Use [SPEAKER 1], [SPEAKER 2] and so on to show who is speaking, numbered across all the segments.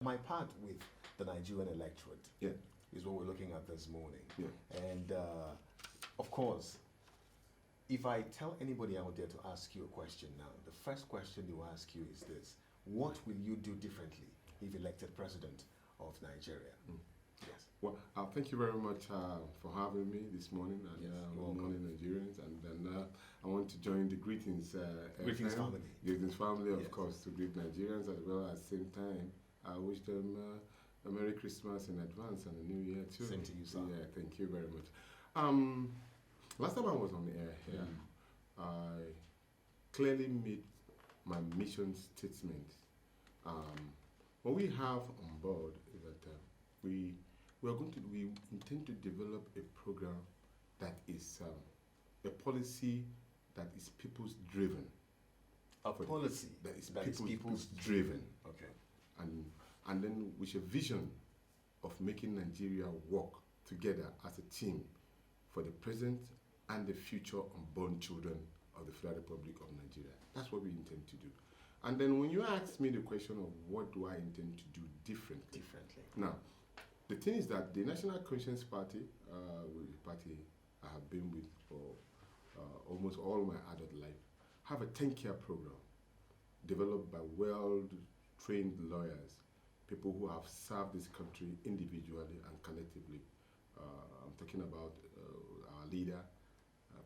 [SPEAKER 1] My part with the Nigerian electorate is what we're looking at this morning. And of course, if I tell anybody out there to ask you a question now, the first question they will ask you is this: what will you do differently if elected president of Nigeria? Yes.
[SPEAKER 2] Well, thank you very much for having me this morning, and good morning, Nigerians. And then I want to join the greetings.
[SPEAKER 1] Greetings family.
[SPEAKER 2] Greetings family, of course, to greet Nigerians as well. At the same time, I wish them a Merry Christmas in advance and a New Year too.
[SPEAKER 1] Same to you, sir.
[SPEAKER 2] Yeah, thank you very much. Last time I was on the air here, I clearly made my mission statement. What we have on board is that we intend to develop a program that is a policy that is people's driven.
[SPEAKER 1] A policy
[SPEAKER 2] that is people's driven.
[SPEAKER 1] Okay.
[SPEAKER 2] And then with a vision of making Nigeria work together as a team for the present and the future unborn children of the Federal Republic of Nigeria. That's what we intend to do. And then when you ask me the question of what do I intend to do differently. Now, the thing is that the National Conscience Party, the party I have been with for almost all my adult life, have a 10-year program developed by well-trained lawyers, people who have served this country individually and collectively. I'm talking about our leader,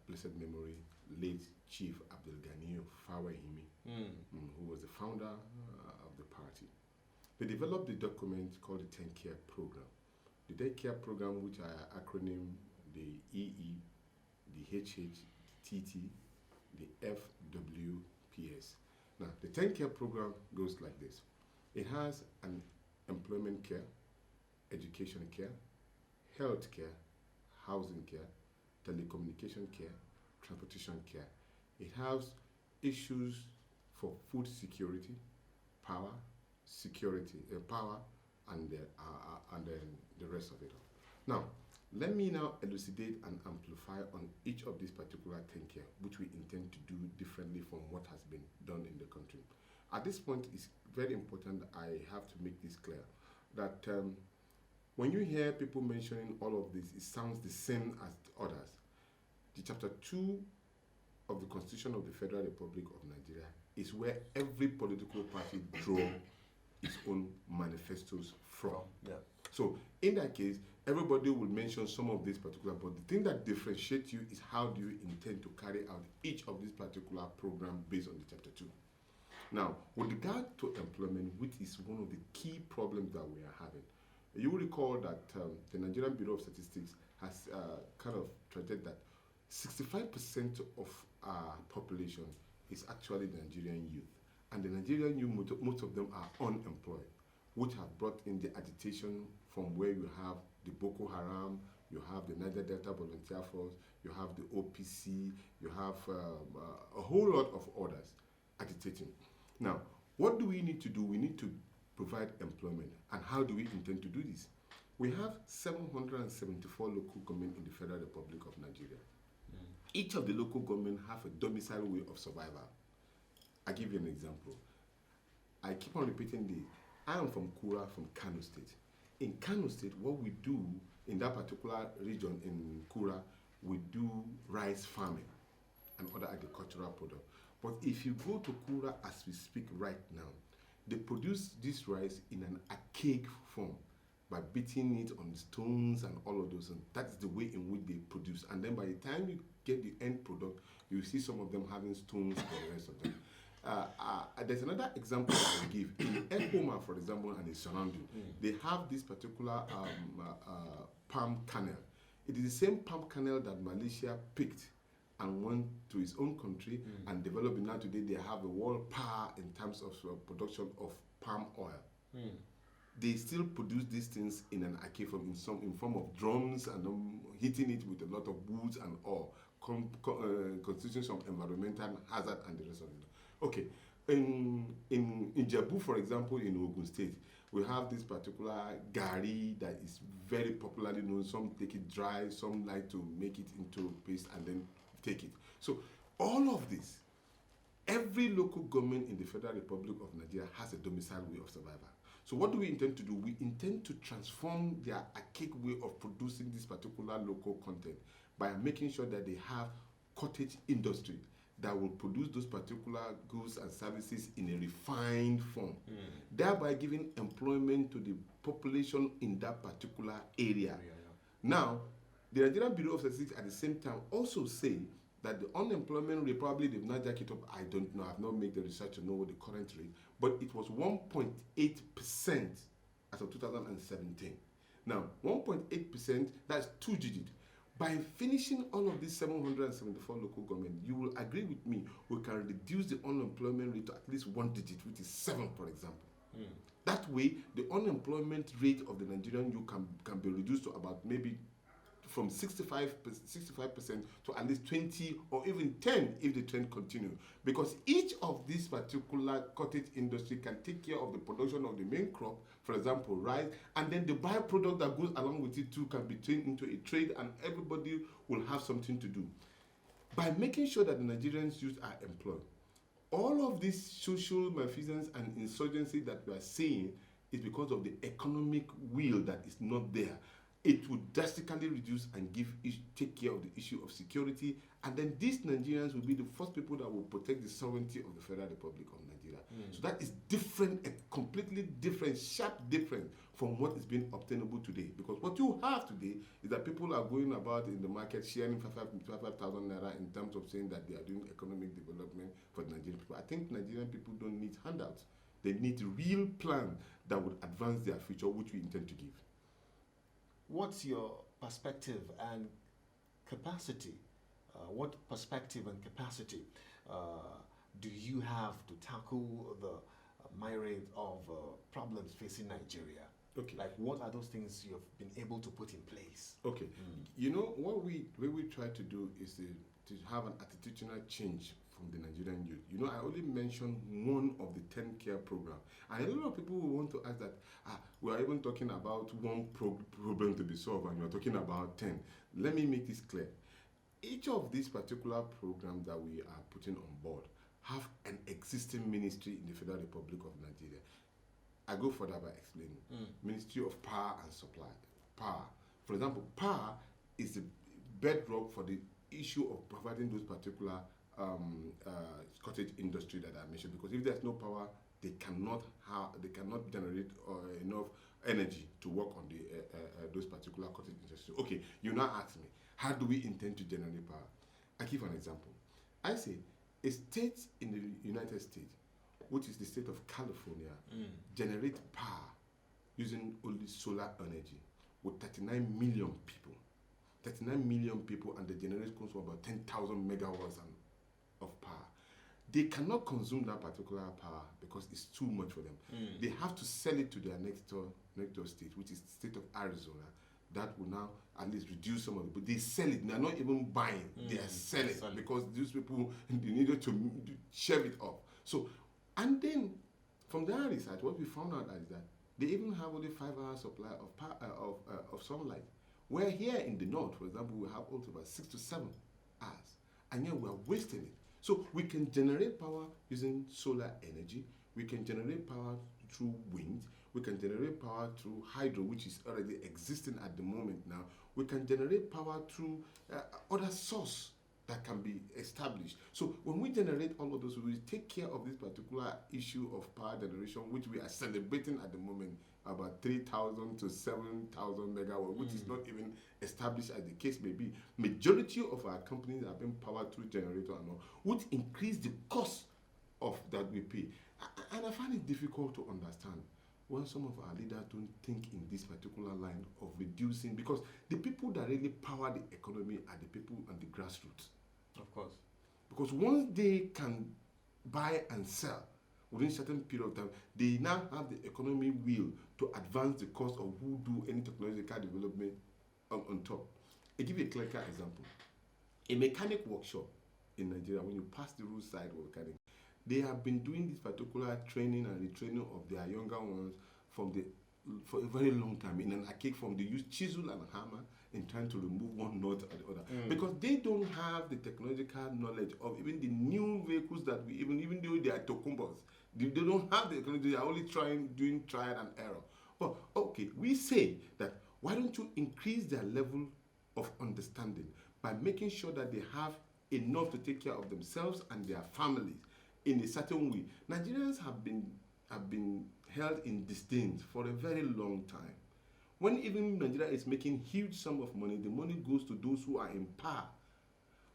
[SPEAKER 2] blessed memory, late Chief Abdul Ghani Fawahimi, who was the founder of the party. They developed a document called the 10-Care Program. The 10-Care Program, which I acronym the EE, the HH, the TT, the FWPS. Now, the 10-Care Program goes like this. It has an employment care, education care, health care, housing care, telecommunication care, transportation care. It has issues for food security, power, and then the rest of it all. Now, let me now elucidate and amplify on each of these particular 10-care, which we intend to do differently from what has been done in the country. At this point, it's very important that I have to make this clear, that when you hear people mentioning all of this, it sounds the same as others. The Chapter 2 of the Constitution of the Federal Republic of Nigeria is where every political party draw its own manifestos from. So in that case, everybody will mention some of these particular, but the thing that differentiates you is how do you intend to carry out each of these particular programs based on the Chapter 2. Now, with regard to employment, which is one of the key problems that we are having, you will recall that the Nigerian Bureau of Statistics has kind of treated that 65% of our population is actually the Nigerian youth. And the Nigerian youth, most of them are unemployed, which have brought in the agitation from where you have the Boko Haram, you have the Niger Delta Volunteer Force, you have the OPC, you have a whole lot of others agitating. Now, what do we need to do? We need to provide employment. And how do we intend to do this? We have 774 local governments in the Federal Republic of Nigeria. Each of the local governments have a domicile way of survival. I'll give you an example. I keep on repeating this. I am from Kura, from Kano State. In Kano State, what we do in that particular region in Kura, we do rice farming and other agricultural products. But if you go to Kura as we speak right now, they produce this rice in an archaic form by beating it on stones and all of those. And that's the way in which they produce. And then by the time you get the end product, you see some of them having stones for the rest of them. There's another example that I give. In Ekoma, for example, and its surrounding, they have this particular palm kernel. It is the same palm kernel that Malaysia picked and went to its own country and developed. Now today they have a world power in terms of production of palm oil. They still produce these things in an archaic form, in form of drums, and hitting it with a lot of woods and all, constituting some environmental hazard and the rest of it. Okay, in Jebu, for example, in Ogun State, we have this particular gari that is very popularly known. Some take it dry, some like to make it into paste and then take it. So all of this, every local government in the Federal Republic of Nigeria has a domicile way of survival. So what do we intend to do? We intend to transform their archaic way of producing this particular local content by making sure that they have cottage industry that will produce those particular goods and services in a refined form, thereby giving employment to the population in that particular area. Now, the Nigerian Bureau of Statistics at the same time also say that the unemployment rate, probably they've not jacked it up, I don't know, I've not made the research to know what the current rate, but it was 1.8% as of 2017. Now, 1.8%, that's 2 digits. By finishing all of these 774 local government, you will agree with me, we can reduce the unemployment rate to at least 1 digit, which is 7, for example. That way, the unemployment rate of the Nigerian youth can be reduced to about maybe from 65% to at least 20 or even 10 if the trend continues. Because each of these particular cottage industry can take care of the production of the main crop, for example, rice, and then the byproduct that goes along with it too can be turned into a trade, and everybody will have something to do. By making sure that the Nigerians youth are employed, all of this social malfeasance and insurgency that we are seeing is because of the economic will that is not there. It would drastically reduce and take care of the issue of security, and then these Nigerians will be the first people that will protect the sovereignty of the Federal Republic of Nigeria. So that is different, a completely different, sharp different from what is being obtainable today. Because what you have today is that people are going about in the market sharing 5,000 naira in terms of saying that they are doing economic development for the Nigerian people. I think Nigerian people don't need handouts. They need a real plan that would advance their future, which we intend to give.
[SPEAKER 1] What's your perspective and capacity? What perspective and capacity do you have to tackle the myriad of problems facing Nigeria?
[SPEAKER 2] Okay.
[SPEAKER 1] Like, what are those things you've been able to put in place?
[SPEAKER 2] Okay. You know, what we try to do is to have an attitudinal change from the Nigerian youth. You know, I only mentioned one of the 10 care program. And a lot of people will want to ask that, we are even talking about one problem to be solved, and you're talking about 10. Let me make this clear. Each of these particular programs that we are putting on board have an existing ministry in the Federal Republic of Nigeria. I go further by explaining. Ministry of Power and Supply. Power. For example, power is the bedrock for the issue of providing those particular cottage industry that I mentioned. Because if there's no power, they cannot generate enough energy to work on those particular cottage industry. Okay, you now ask me, how do we intend to generate power? I give an example. I say a state in the United States, which is the state of California, generate power using only solar energy with 39 million people. 39 million people, and they generate close to about 10,000 megawatts of power. They cannot consume that particular power because it's too much for them. They have to sell it to their next door state, which is the state of Arizona. That will now at least reduce some of it. But they sell it. They're not even buying. They are selling because these people, they needed to share it off. So, and then from their research, what we found out is that they even have only 5-hour supply of power, of sunlight. Where here in the north, for example, we have also about 6 to 7 hours. And yet we are wasting it. So we can generate power using solar energy. We can generate power through wind. We can generate power through hydro, which is already existing at the moment now. We can generate power through other source that can be established. So when we generate all of those, we will take care of this particular issue of power generation, which we are celebrating at the moment, about 3,000 to 7,000 megawatts, which is not even established as the case may be. Majority of our companies are being powered through generator and all, which increase the cost of that we pay. And I find it difficult to understand when some of our leaders don't think in this particular line of reducing, because the people that really power the economy are the people on the grassroots.
[SPEAKER 1] Of course.
[SPEAKER 2] Because once they can buy and sell within a certain period of time, they now have the economy will to advance the cost of who do any technological development on top. I'll give you a clear example. A mechanic workshop in Nigeria, when you pass the roadside mechanic, they have been doing this particular training and retraining of their younger ones for a very long time in an archaic form. They use chisel and hammer in trying to remove one nut or the other, because they don't have the technological knowledge of even the new vehicles that we even though they are tokumbos, They don't have the economy. They are only doing trial and error. But okay, we say that why don't you increase their level of understanding by making sure that they have enough to take care of themselves and their families in a certain way. Nigerians have been held in disdain for a very long time. When even Nigeria is making huge sum of money, the money goes to those who are in power.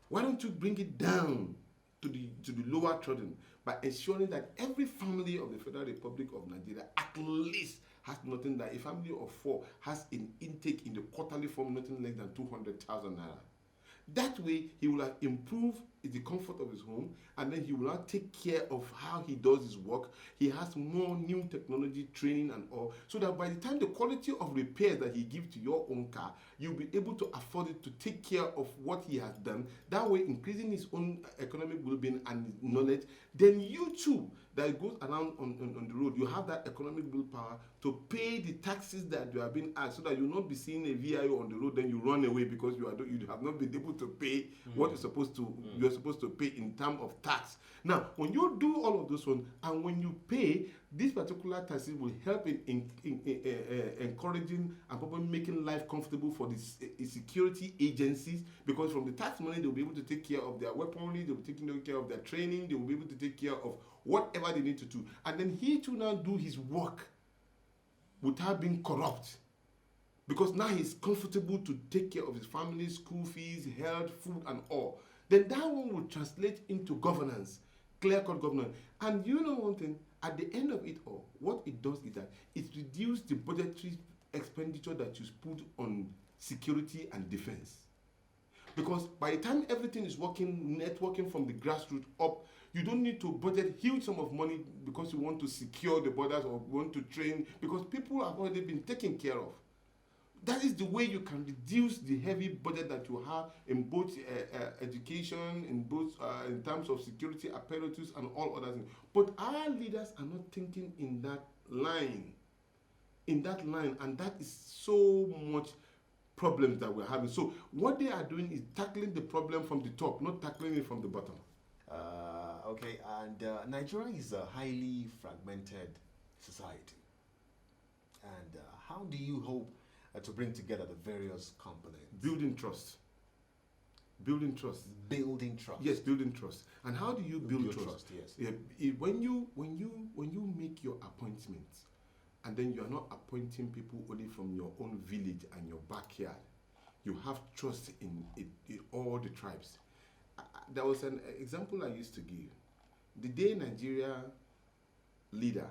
[SPEAKER 2] Why don't you bring it down to the lower trodden by ensuring that every family of the Federal Republic of Nigeria at least has nothing, that a family of 4 has an intake in the quarterly form nothing less than 200,000 naira. That way, he will improve the comfort of his home, and then he will not take care of how he does his work. He has more new technology training and all, so that by the time the quality of repairs that he gives to your own car, you'll be able to afford it to take care of what he has done. That way, increasing his own economic well-being and knowledge. Then you too, that goes around on the road, you have that economic willpower to pay the taxes that you have been asked, so that you'll not be seeing a VIO on the road, then you run away because you have not been able to pay what you're supposed to pay in terms of tax. Now, when you do all of those ones, and when you pay, these particular taxes will help in encouraging and probably making life comfortable for the security agencies, because from the tax money, they'll be able to take care of their weaponry, they'll be taking care of their training, they will be able to take care of whatever they need to do. And then he too now do his work without being corrupt. Because now he's comfortable to take care of his family, school fees, health, food, and all. Then that one will translate into governance, clear-cut governance. And you know one thing, at the end of it all, what it does is that it reduces the budgetary expenditure that you put on security and defense. Because by the time everything is working, networking from the grassroots up, you don't need to budget huge sum of money because you want to secure the borders or want to train, because people have already been taken care of. That is the way you can reduce the heavy budget that you have in both education, in terms of security apparatus and all other things. But our leaders are not thinking in that line. And that is so much problems that we're having. So what they are doing is tackling the problem from the top, not tackling it from the bottom.
[SPEAKER 1] Okay, and Nigeria is a highly fragmented society. And how do you hope to bring together the various components?
[SPEAKER 2] Building trust. Building trust. Yes, building trust. And how do you build trust?
[SPEAKER 1] Yes.
[SPEAKER 2] When you make your appointments, and then you are not appointing people only from your own village and your backyard, you have trust in all the tribes. There was an example I used to give. The day Nigeria leader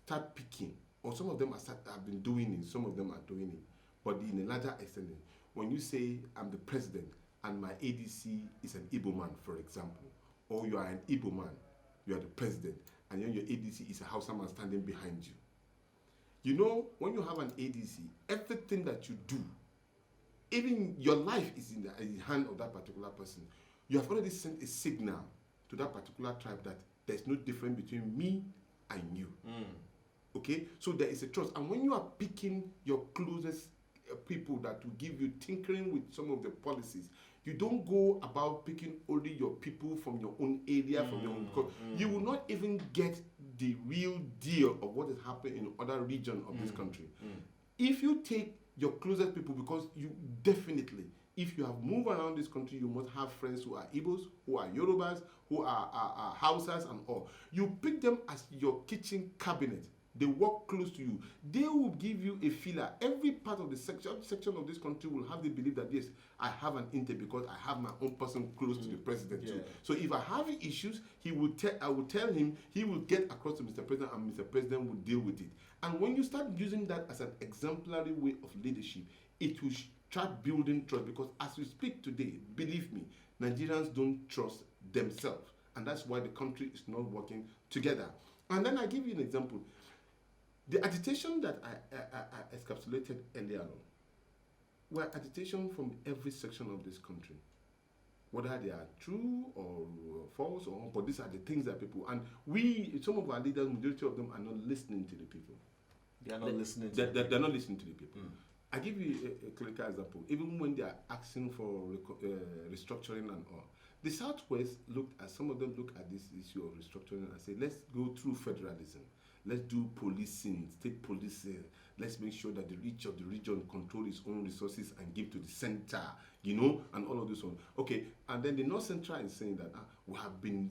[SPEAKER 2] start picking, or some of them have been doing it, some of them are doing it, but in a larger extent, when you say, I'm the president and my ADC is an Igbo man, for example, or you are an Igbo man, you are the president, and then your ADC is a Hausa man standing behind you. You know, when you have an ADC, everything that you do, even your life is in the hand of that particular person. You have already sent a signal to that particular tribe that there's no difference between me and you. Okay? So there is a trust. And when you are picking your closest people that will give you, tinkering with some of the policies, you don't go about picking only your people from your own area, from your own, because you will not even get the real deal of what is happening in other regions of this country. If you take your closest people, because you definitely, if you have moved around this country, you must have friends who are Igbos, who are Yorubas, who are Hausas and all. You pick them as your kitchen cabinet. They work close to you. They will give you a feeler. Every part of the section of this country will have the belief that, yes, I have an intake because I have my own person close to the president too. So if I have issues, I will tell him, he will get across to Mr. President, and Mr. President will deal with it. And when you start using that as an exemplary way of leadership, it will start building trust, because as we speak today, believe me, Nigerians don't trust themselves. And that's why the country is not working together. And then I give you an example. The agitation that I encapsulated earlier on were agitation from every section of this country. Whether they are true or false, but these are the things that people, and some of our leaders, majority of them are not listening to the people.
[SPEAKER 1] They are not listening to
[SPEAKER 2] they're not listening to the people. I give you a clinical example. Even when they are asking for restructuring and all, the Southwest some of them look at this issue of restructuring and say, let's go through federalism. Let's do policing, state policing. Let's make sure that each of the region control its own resources and give to the center, and all of this one. Okay, and then the North Central is saying that we have been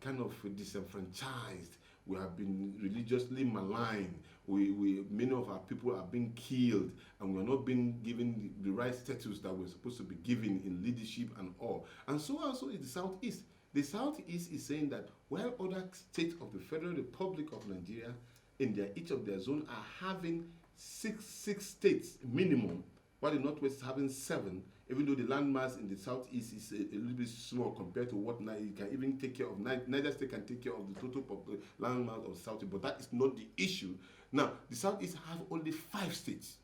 [SPEAKER 2] kind of disenfranchised. We have been religiously maligned. Many of our people are being killed, and we are not being given the right status that we're supposed to be given in leadership and all. And so also is the Southeast. The Southeast is saying that while other states of the Federal Republic of Nigeria, each of their zone are having six states minimum, while the Northwest is having 7, even though the landmass in the Southeast is a little bit small compared to what it can even take care of. Niger State can take care of the total landmass of the Southeast, but that is not the issue. Now, the Southeast have only 5 states.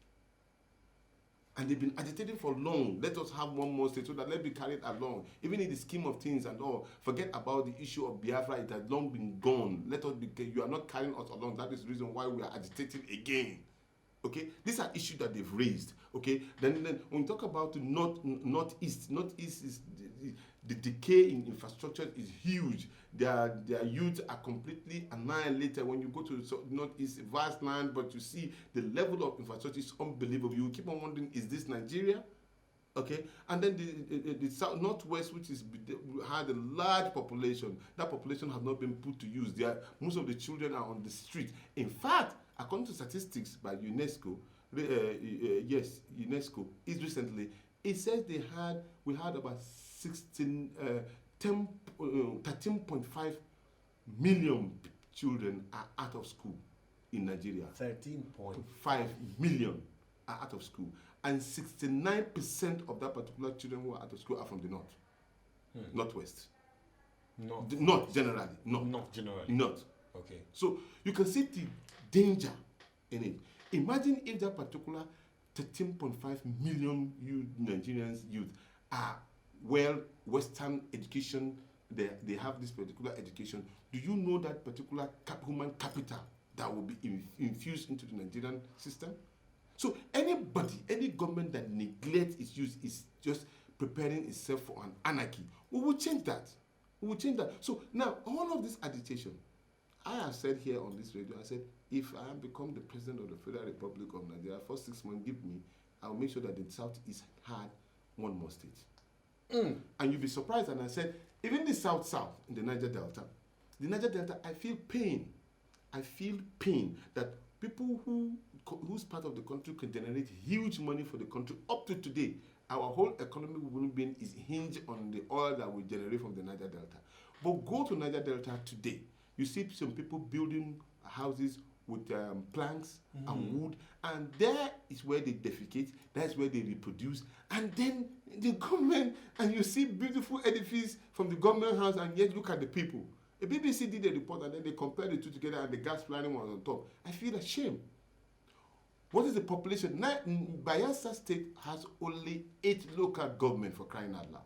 [SPEAKER 2] And they've been agitating for long. Let us have one more state so that let's be carried along. Even in the scheme of things and all, forget about the issue of Biafra. It has long been gone. You are not carrying us along. That is the reason why we are agitating again. Okay, these are issues that they've raised. Okay, then when we talk about the northeast is the decay in infrastructure is huge. Their youth are completely annihilated. When you go to the northeast, vast land, but you see the level of infrastructure is unbelievable. You keep on wondering, is this Nigeria? Okay, and then the northwest, which had a large population, that population has not been put to use. Most of the children are on the street. In fact, according to statistics by UNESCO, UNESCO is recently, it says we had about 13.5 million children are out of school in Nigeria. 13.5 million are out of school, and 69% of that particular children who are out of school are from the north, northwest. Not generally.
[SPEAKER 1] Not generally.
[SPEAKER 2] Not.
[SPEAKER 1] Okay.
[SPEAKER 2] So you can see the danger in it. Imagine if that particular 13.5 million Nigerians youth are Western education, they have this particular education. Do you know that particular human capital that will be infused into the Nigerian system? So any government that neglects its youth is just preparing itself for an anarchy. We will change that. So now, all of this agitation, I have said here on this radio, I said, if I become the president of the Federal Republic of Nigeria, for 6 months, I'll make sure that the Southeast had 1 more state. And you'll be surprised, and I said, even the South, in the Niger Delta, I feel pain. That people whose part of the country can generate huge money for the country. Up to today, our whole economy is hinged on the oil that we generate from the Niger Delta. But go to Niger Delta today, you see some people building houses with planks and wood, and there is where they defecate, that's where they reproduce, and then the government, and you see beautiful edifice from the government house, and yet look at the people. The BBC did a report, and then they compared the two together, and the gas planning was on top. I feel ashamed. What is the population? Now, Bayelsa State has only 8 local government, for crying out loud.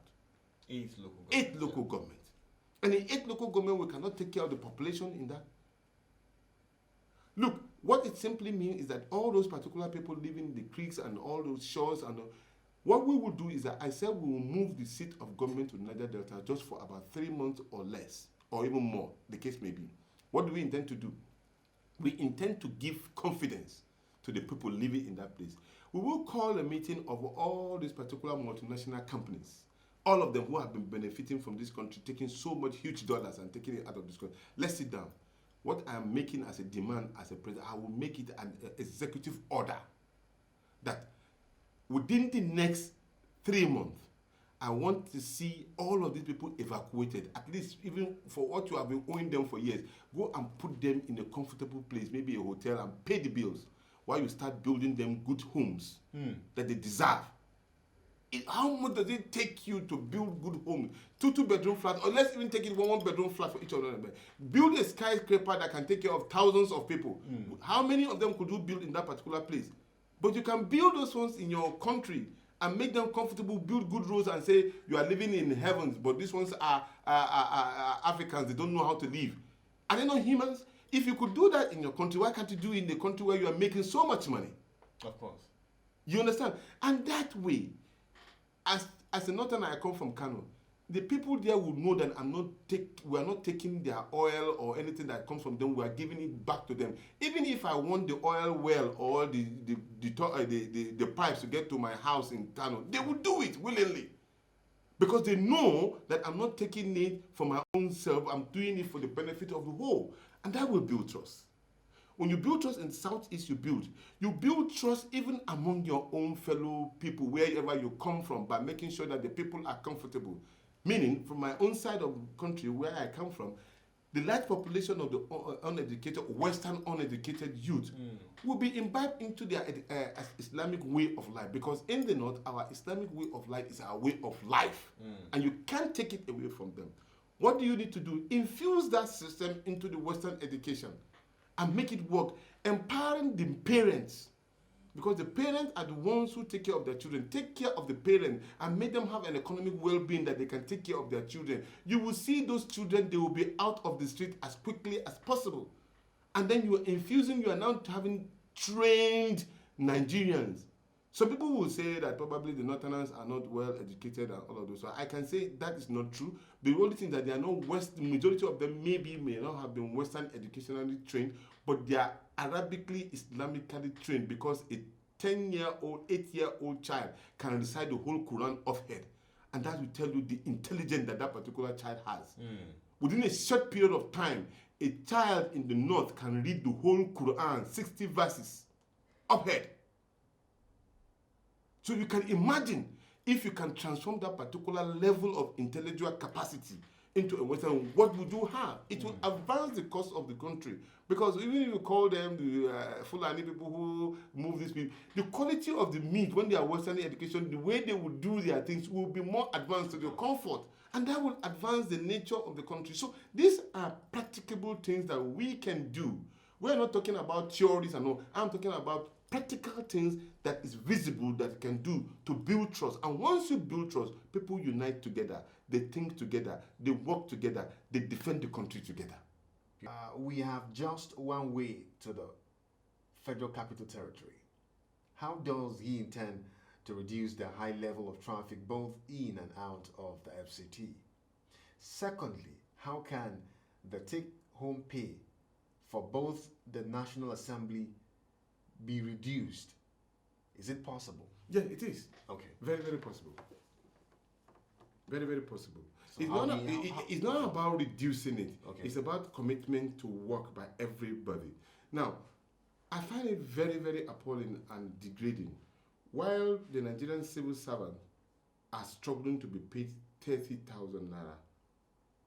[SPEAKER 1] 8 local government.
[SPEAKER 2] 8 local government. And in 8 local government, we cannot take care of the population in that. Look, what it simply means is that all those particular people living in the creeks and all those shores, and what we will do is that I said we will move the seat of government to Niger Delta just for about 3 months or less, or even more, the case may be. What do we intend to do? We intend to give confidence to the people living in that place. We will call a meeting of all these particular multinational companies, all of them who have been benefiting from this country, taking so much huge dollars and taking it out of this country. Let's sit down. What I am making as a demand as a president, I will make it an executive order that within the next 3 months, I want to see all of these people evacuated, at least even for what you have been owing them for years. Go and put them in a comfortable place, maybe a hotel, and pay the bills while you start building them good homes that they deserve. How much does it take you to build good homes? 2-bedroom flats, or let's even take it 1-bedroom flat for each of them. Build a skyscraper that can take care of thousands of people. How many of them could you build in that particular place? But you can build those ones in your country and make them comfortable, build good roads and say you are living in heavens, but these ones are Africans, they don't know how to live. Are they not humans? If you could do that in your country, why can't you do it in the country where you are making so much money?
[SPEAKER 1] Of course.
[SPEAKER 2] You understand? And that way, as a northern, I come from Kano, the people there will know that we are not taking their oil or anything that comes from them. We are giving it back to them. Even if I want the oil well or the pipes to get to my house in Kano, they will do it willingly. Because they know that I'm not taking it for my own self, I'm doing it for the benefit of the whole. And that will build trust. When you build trust in Southeast, you build trust even among your own fellow people, wherever you come from, by making sure that the people are comfortable. Meaning, from my own side of the country, where I come from, the large population of the uneducated, Western uneducated youth will be imbibed into their Islamic way of life. Because in the North, our Islamic way of life is our way of life. And you can't take it away from them. What do you need to do? Infuse that system into the Western education and make it work. Empowering the parents. Because the parents are the ones who take care of their children. Take care of the parents and make them have an economic well-being that they can take care of their children. You will see those children, they will be out of the street as quickly as possible. And then you are now having trained Nigerians. Some people will say that probably the Northerners are not well educated and all of those. So I can say that is not true. The only thing that they are not the majority of them may not have been Western educationally trained, but they are Arabically, Islamically trained, because a 10-year-old, 8-year-old child can recite the whole Quran off head. And that will tell you the intelligence that particular child has. Within a short period of time, a child in the North can read the whole Quran, 60 verses, off head. So you can imagine if you can transform that particular level of intellectual capacity into a Western, what would you have? It will advance the cost of the country. Because even if you call them the Fulani people who move these people, the quality of the meat when they are Western education, the way they will do their things will be more advanced to their comfort. And that will advance the nature of the country. So these are practicable things that we can do. We're not talking about theories and all. I'm talking about practical things that is visible that can do to build trust. And once you build trust, people unite together. They think together. They work together. They defend the country together.
[SPEAKER 1] We have just one way to the Federal Capital Territory. How does he intend to reduce the high level of traffic both in and out of the FCT? Secondly, how can the take-home pay for both the National Assembly be reduced? Is it possible?
[SPEAKER 2] Yeah, it is.
[SPEAKER 1] Okay.
[SPEAKER 2] Very, very possible. Very, very possible.
[SPEAKER 1] So
[SPEAKER 2] it's not about reducing it.
[SPEAKER 1] Okay.
[SPEAKER 2] It's about commitment to work by everybody. Now, I find it very, very appalling and degrading. While the Nigerian civil servants are struggling to be paid 30,000 naira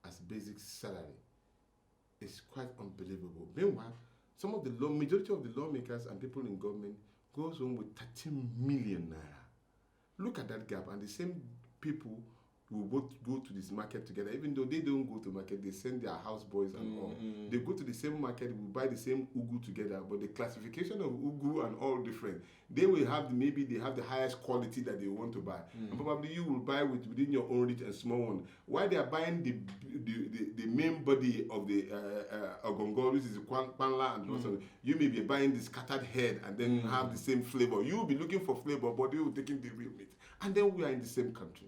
[SPEAKER 2] as basic salary, it's quite unbelievable. Meanwhile, some of the majority of the lawmakers and people in government goes home with 13 million naira. Look at that gap, and the same people will both go to this market together. Even though they don't go to market, they send their houseboys and all. They go to the same market, will buy the same ugu together, but the classification of ugu and all different. They will have maybe they have the highest quality that they want to buy, and probably you will buy within your own rich and small one. While they are buying the main body of the ogongo, which is the kwanla and also, you may be buying the scattered head and then have the same flavor. You will be looking for flavor, but they will be taking the real meat. And then we are in the same country.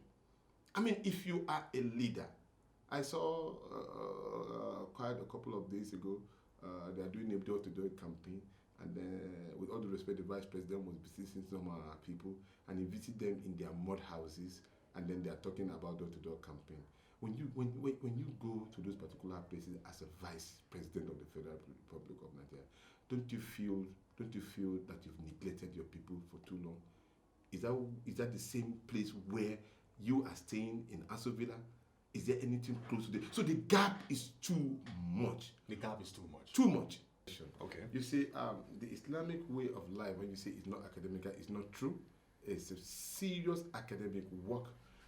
[SPEAKER 2] I mean, if you are a leader, I saw quite a couple of days ago, they are doing a door-to-door campaign, and with all due respect, the vice president was visiting some people, and he visited them in their mud houses, and then they are talking about door-to-door campaign. When you go to those particular places as a vice president of the Federal Republic of Nigeria, don't you feel that you've neglected your people for too long? Is that the same place where you are staying in Aso Villa? Is there anything close to it? So the gap is too much.
[SPEAKER 1] The gap is too much.
[SPEAKER 2] Too much.
[SPEAKER 1] Okay.
[SPEAKER 2] You see, the Islamic way of life, when you say it's not academic, it's not true. It's a serious academic work,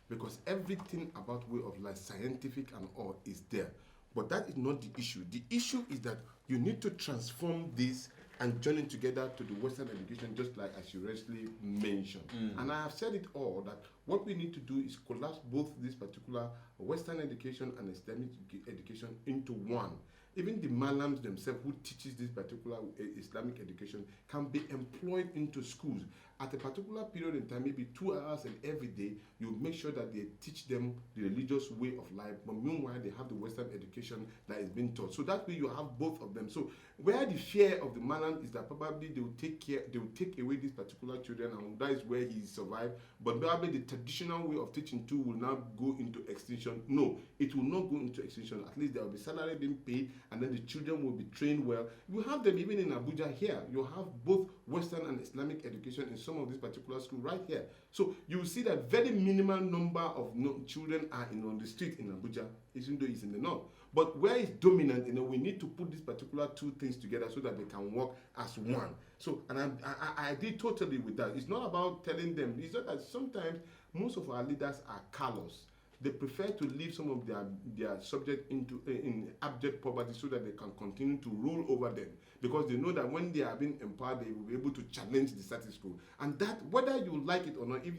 [SPEAKER 2] because everything about way of life, scientific and all, is there. But that is not the issue. The issue is that you need to transform this and join it together to the Western education, just like as you rightly mentioned. And I have said it all, that what we need to do is collapse both this particular Western education and Islamic education into one. Even the malams themselves who teaches this particular Islamic education can be employed into schools. at a particular period in time, maybe 2 hours and every day, you make sure that they teach them the religious way of life, but meanwhile they have the Western education that is being taught. So that way you have both of them. So where the fear of the man is that probably they will take away these particular children, and that is where he survived. But probably the traditional way of teaching too will now go into extinction. No, it will not go into extinction. At least there will be salary being paid, and then the children will be trained well. You have them even in Abuja here. You have both Western and Islamic education in some of these particular schools right here. So you will see that very minimal number of children are on the street in Abuja, even though it's in the north. But where it's dominant, we need to put these particular two things together so that they can work as one. So, and I agree totally with that. It's not about telling them. It's not that sometimes most of our leaders are callous. They prefer to leave some of their subject in abject poverty so that they can continue to rule over them, because they know that when they are being empowered, they will be able to challenge the status quo. And that, whether you like it or not, if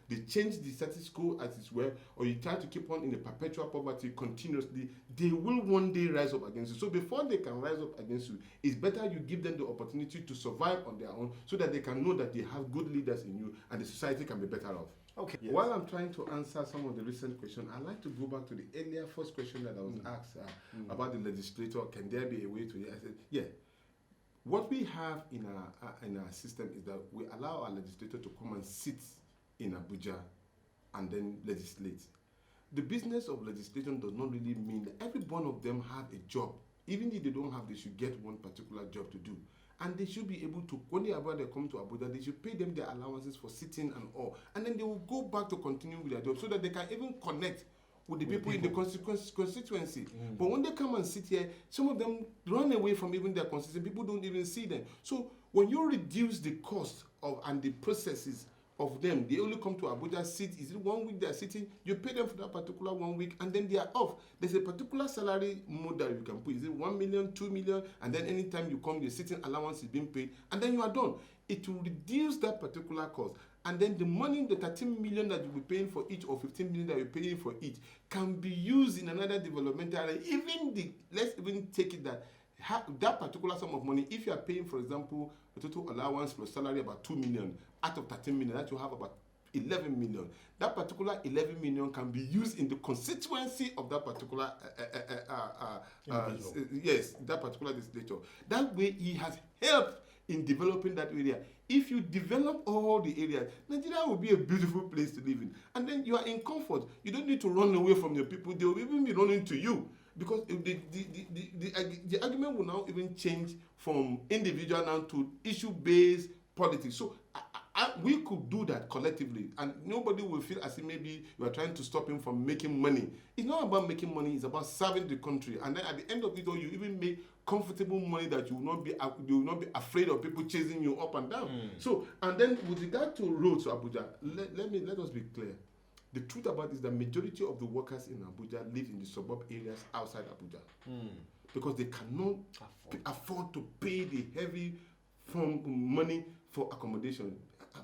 [SPEAKER 2] they change the status quo as it were, or you try to keep on in a perpetual poverty continuously, they will one day rise up against you. So before they can rise up against you, it's better you give them the opportunity to survive on their own, so that they can know that they have good leaders in you and the society can be better off.
[SPEAKER 1] Okay. Yes.
[SPEAKER 2] While I'm trying to answer some of the recent questions, I'd like to go back to the earlier first question that I was asked about the legislator. Can there be a way to? I said, yeah. What we have in our system is that we allow our legislator to come and sit in Abuja and then legislate. The business of legislation does not really mean that every one of them have a job. Even if they don't have, they should get one particular job to do. And they should be able to, when they come to Abuja, they should pay them their allowances for sitting and all. And then they will go back to continue with their job so that they can even connect with the people in the constituency. But when they come and sit here, some of them run away from even their constituency. People don't even see them. So when you reduce the cost and the processes of them, they only come to Abuja, sit. Is it 1 week they're sitting? You pay them for that particular 1 week, and then they are off. There's a particular salary mode that you can put. Is it 1 million, 2 million? And then anytime you come, the sitting allowance is being paid, and then you are done. It will reduce that particular cost. And then the money, the 13 million that you'll be paying for each, or 15 million that you're paying for each, can be used in another developmental area. Let's even take it that particular sum of money, if you are paying, for example, a total allowance plus salary about 2 million, out of 13 million, that you have about 11 million. That particular 11 million can be used in the constituency of that particular that particular legislature. That way, he has helped in developing that area. If you develop all the areas, Nigeria will be a beautiful place to live in. And then you are in comfort. You don't need to run away from your people. They will even be running to you. Because the argument will now even change from individual now to issue-based politics. So we could do that collectively, and nobody will feel as if maybe you are trying to stop him from making money. It's not about making money, it's about serving the country. And then at the end of it all, you even make comfortable money that you will not be afraid of people chasing you up and down. So, and then with regard to roads to Abuja, let us be clear. The truth about it is the majority of the workers in Abuja live in the suburb areas outside Abuja because they cannot afford to pay the heavy money for accommodation.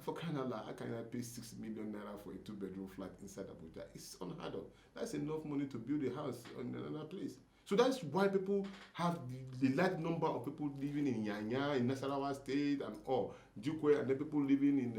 [SPEAKER 2] For crying out loud, how can I pay 6 million naira for a 2-bedroom flat inside Abuja? It's unheard of. That's enough money to build a house in another place. So that's why people have the large number of people living in Yanya, in Nasarawa State and all, Jukwe, and then people living in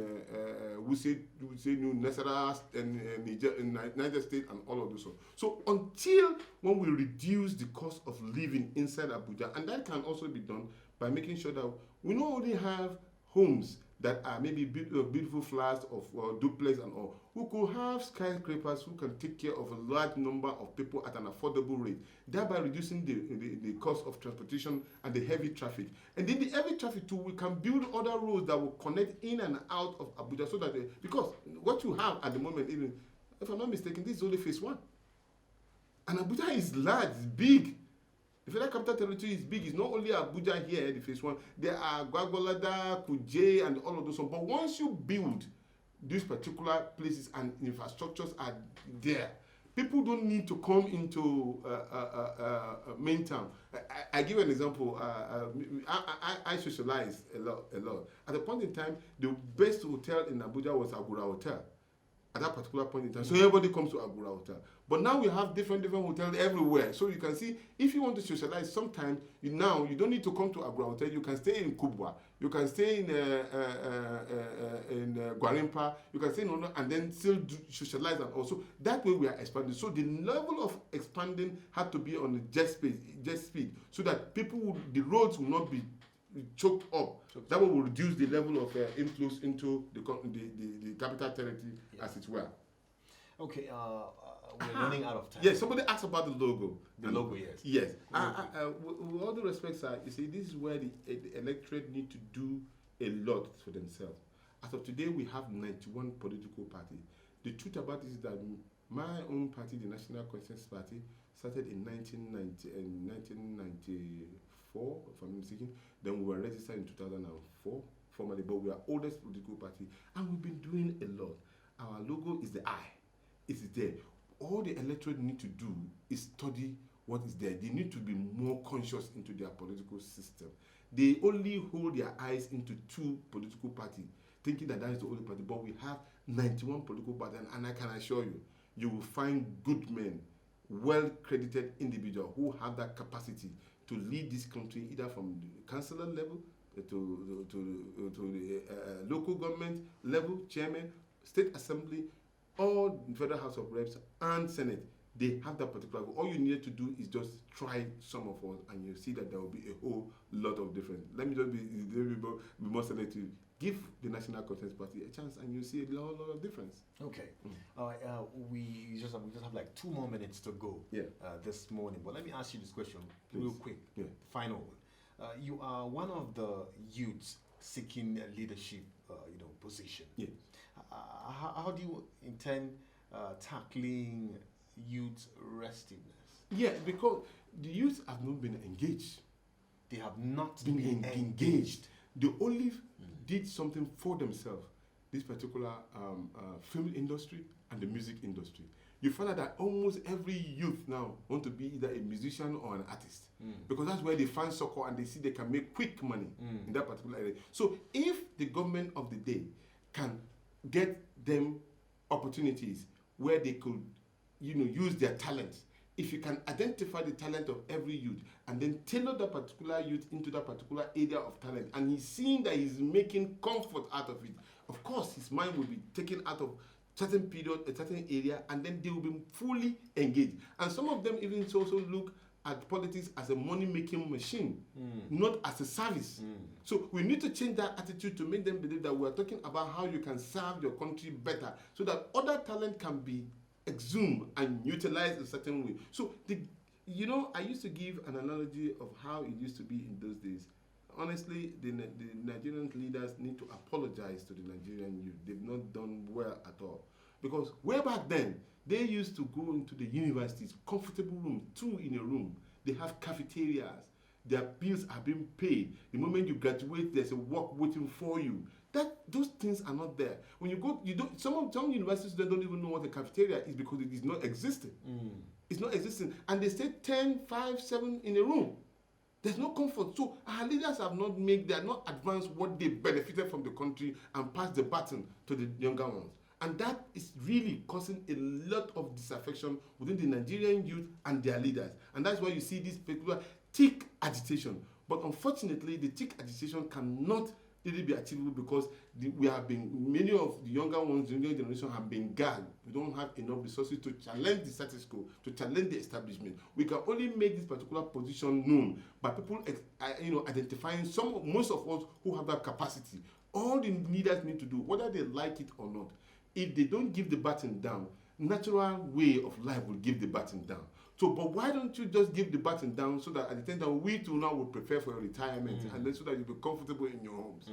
[SPEAKER 2] Nasarawa and Niger State and all of those. So until when we reduce the cost of living inside Abuja, and that can also be done by making sure that we not only have homes that are maybe beautiful flats of duplex and all. We could have skyscrapers who can take care of a large number of people at an affordable rate, thereby reducing the cost of transportation and the heavy traffic. And then the heavy traffic too, we can build other roads that will connect in and out of Abuja so that because what you have at the moment, even if I'm not mistaken, this is only phase 1. And Abuja is large, it's big. The Federal Capital Territory is big. It's not only Abuja here, the phase 1. There are Gwagwalada, Kuje, and all of those. But once you build these particular places and infrastructures are there, people don't need to come into main town. I give an example. I socialize a lot. At a point in time, the best hotel in Abuja was Agura Hotel. at that particular point in time. So everybody comes to Agura Hotel. But now we have different hotels everywhere. So you can see, if you want to socialize, sometimes you don't need to come to Agura Hotel. You can stay in Kubwa. You can stay in Gwarimpa. You can stay in Ono and then still socialize. And also, that way we are expanding. So the level of expanding had to be on the jet speed, so that the roads will not be choked up. That will reduce the level of influx into the capital territory, as it were.
[SPEAKER 1] Okay, we're running out of time.
[SPEAKER 2] Yes, somebody asked about the logo.
[SPEAKER 1] The logo, yes.
[SPEAKER 2] Yes. With all the respect, sir, you see, this is where the electorate need to do a lot for themselves. As of today, we have 91 political parties. The truth about it is that my own party, the National Consensus Party, started in 1994, if I'm not mistaken. Then we were registered in 2004 formally, but we are oldest political party, and we've been doing a lot. Our logo is the eye. It's there. All the electorate need to do is study what is there. They need to be more conscious into their political system. They only hold their eyes into 2 political parties, thinking that is the only party. But we have 91 political parties, and I can assure you, you will find good men, well-credited individuals who have that capacity to lead this country, either from the councillor level to the local government level, chairman, state assembly, or Federal House of Reps and Senate. They have that particular goal. All you need to do is just try some of us, and you'll see that there will be a whole lot of difference. Let me just be more selective. Give the National Consensus Party a chance, and you'll see a lot of difference.
[SPEAKER 1] Okay. We just have like 2 more minutes to go this morning. But let me ask you this question real quick. Yeah. Final one. You are one of the youths seeking a leadership, position.
[SPEAKER 2] Yes.
[SPEAKER 1] How do you intend tackling youth restiveness?
[SPEAKER 2] Yeah, because the youth have not been engaged.
[SPEAKER 1] They have not been engaged.
[SPEAKER 2] They only did something for themselves. This particular film industry and the music industry. You find out that almost every youth now want to be either a musician or an artist, because that's where they find succor and they see they can make quick money in that particular area. So if the government of the day can get them opportunities where they could, use their talents. If you can identify the talent of every youth and then tailor that particular youth into that particular area of talent, and he's seeing that he's making comfort out of it, of course his mind will be taken out of certain period, a certain area, and then they will be fully engaged. And some of them even also look at politics as a money-making machine, not as a service. So we need to change that attitude to make them believe that we are talking about how you can serve your country better, so that other talent can be exhumed and utilized in a certain way. So, I used to give an analogy of how it used to be in those days. Honestly, the Nigerian leaders need to apologize to the Nigerian youth. They've not done well at all. Because way back then, they used to go into the universities, comfortable rooms, 2 in a room. They have cafeterias. Their bills are being paid. The moment you graduate, there's a work waiting for you. Those things are not there. When you go, some universities don't even know what a cafeteria is, because it is not existing. It's not existing. And they stay 10, 5, 7 in a room. There's no comfort. So our leaders they are not advanced what they benefited from the country and passed the baton to the younger ones. And that is really causing a lot of disaffection within the Nigerian youth and their leaders. And that's why you see this particular thick agitation. But unfortunately, the thick agitation cannot really be achievable, because many of the younger ones, the younger generation, have been gagged. We don't have enough resources to challenge the status quo, to challenge the establishment. We can only make this particular position known by people, identifying most of us who have that capacity. All the leaders need to do, whether they like it or not, if they don't give the baton down, natural way of life will give the baton down. So, but why don't you just give the baton down, so that at the time that we too now will prepare for your retirement, and then so that you'll be comfortable in your homes.